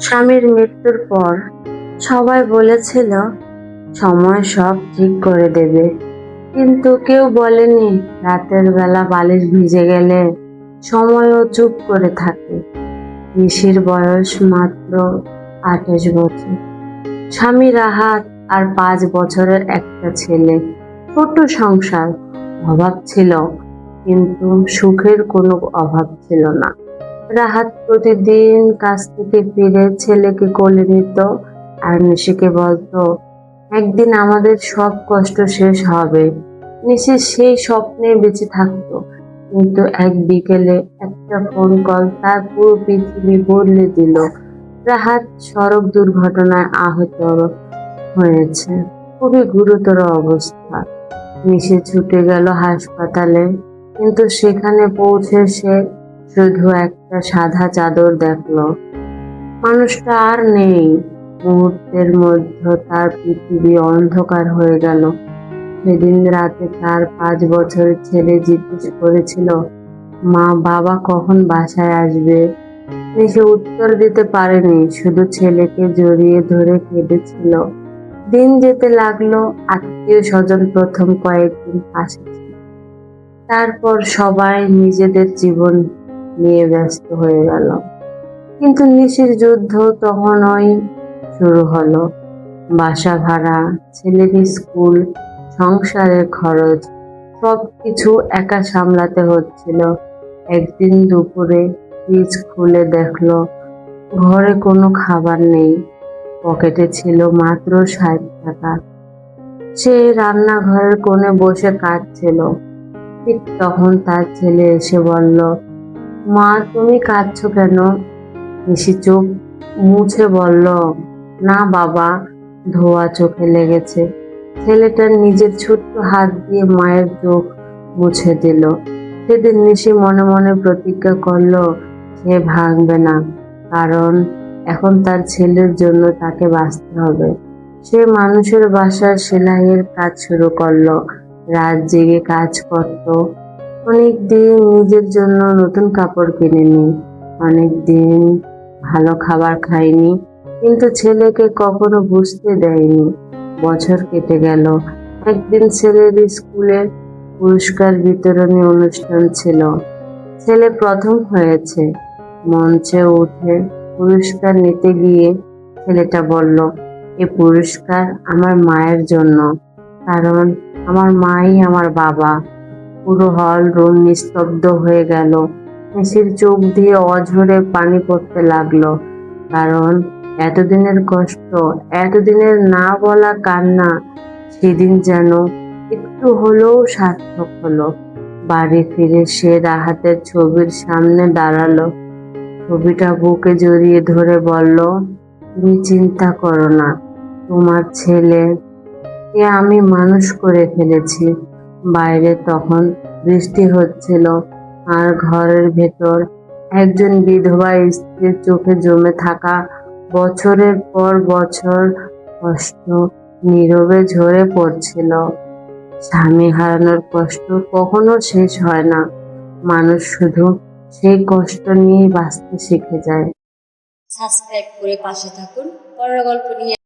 স্বামীর মৃত্যুর পর সবাই বলেছিল সময় সব ঠিক করে দেবে, কিন্তু কেউ বলেনি রাতের বেলা বালিশ ভিজে গেলে সময়ও চুপ করে থাকে। নিশির বয়স মাত্র 28 বছর। স্বামী রাহাত আর 5 বছরের একটা ছেলে। ছোট সংসার, অভাব ছিল কিন্তু সুখের কোনো অভাব ছিল না। রাহাত প্রতিদিন কাজ থেকে ফিরে ছেলেকে কোলে নিত আর নিশিকে বলতো একদিন আমাদের সব কষ্ট শেষ হবে। নিশি সেই স্বপ্নে বেঁচে থাকতো, কিন্তু এক বিকেলে একটা ফোন কল তার পুরো পৃথিবী বদলে দিল। রাহাত সড়ক দুর্ঘটনায় আহত হয়েছে, খুবই গুরুতর অবস্থা। নিশি ছুটে গেল হাসপাতালে, কিন্তু সেখানে পৌঁছে সে শুধু একটা সাদা চাদর দেখলো। মানুষটা আর নেই। মুহূর্তের মধ্যে তার পৃথিবী অন্ধকার হয়ে গেল। সেদিন রাতে তার 5 বছরের ছেলে জিজ্ঞেস করেছিল, মা বাবা কখন বাসায় আসবে? সে উত্তর দিতে পারেনি, শুধু ছেলেকে জড়িয়ে ধরে কেঁদেছিল। দিন যেতে লাগলো, আত্মীয় স্বজন প্রথম কয়েকদিন পাশে ছিল, তারপর সবাই নিজেদের জীবন নিয়ে ব্যস্ত হয়ে গেল। কিন্তু নিশির যুদ্ধ তখনই শুরু হলো। বাসা ভাড়া, ছেলের স্কুল, সংসারের খরচ, সবকিছু একা সামলাতে হচ্ছিল। একদিন দুপুরে ফ্রিজ খুলে দেখলো ঘরে কোনো খাবার নেই। পকেটে ছিল মাত্র 60 টাকা। সে রান্নাঘরের কোণে বসে কাঁদছিল। ঠিক তখন তার ছেলে এসে বলল, মা তুমি কাঁদছো কেন? নিশি চোখ মুছে বলল, না বাবা, ধোয়া চোখে লেগেছে। ছেলেটা নিজের ছোট্ট হাত দিয়ে মায়ের চোখ মুছে দিল। সেদিন নিশি মনে মনে প্রতিজ্ঞা করলো সে ভাঙবে না, কারণ এখন তার ছেলের জন্য তাকে বাঁচতে হবে। সে মানুষের বাসার সেলাইয়ের কাজ শুরু করলো, রাত জেগে কাজ করত। অনেক দিন নিজের জন্য নতুন কাপড় কিনেনি, অনেক দিন ভালো খাবার খায়নি, কিন্তু ছেলেকে কখনো বুঝতে দেয়নি। বছর কেটে গেল। একদিন ছেলের স্কুলের পুরস্কার বিতরণী অনুষ্ঠান ছিল। ছেলে প্রথম হয়েছে। মঞ্চে উঠে পুরস্কার নিতে গিয়ে ছেলেটা বলল, এ পুরস্কার আমার মায়ের জন্য, কারণ আমার মাই আমার বাবা। পুরো হল রুম নিস্তব্ধ হয়ে গেল। নিশির চোখ দিয়ে অঝরে পানি পড়তে লাগলো, কারণ এতদিনের কষ্ট, এতদিনের না বলা কান্না সেদিন যেন একটু হলেও সার্থক হলো। বাড়ি ফিরে সে রাহাতের ছবির সামনে দাঁড়ালো। ছবিটা বুকে জড়িয়ে ধরে বলল, তুমি চিন্তা করো না, তোমার ছেলে কে আমি মানুষ করে ফেলেছি। বাইরে তখন বৃষ্টি হচ্ছিল, আর ঘরের ভেতর একজন বিধবা স্ত্রীর চোখে জমে থাকা বছরের পর বছর কষ্ট নীরবে ঝরে পড়ছিল। স্বামী হারানোর কষ্ট কখনো শেষ হয় না, মানুষ শুধু সেই কষ্ট নিয়ে বাঁচতে শিখে যায়। সাবস্ক্রাইব করে পাশে থাকুন। পরের গল্প নিয়ে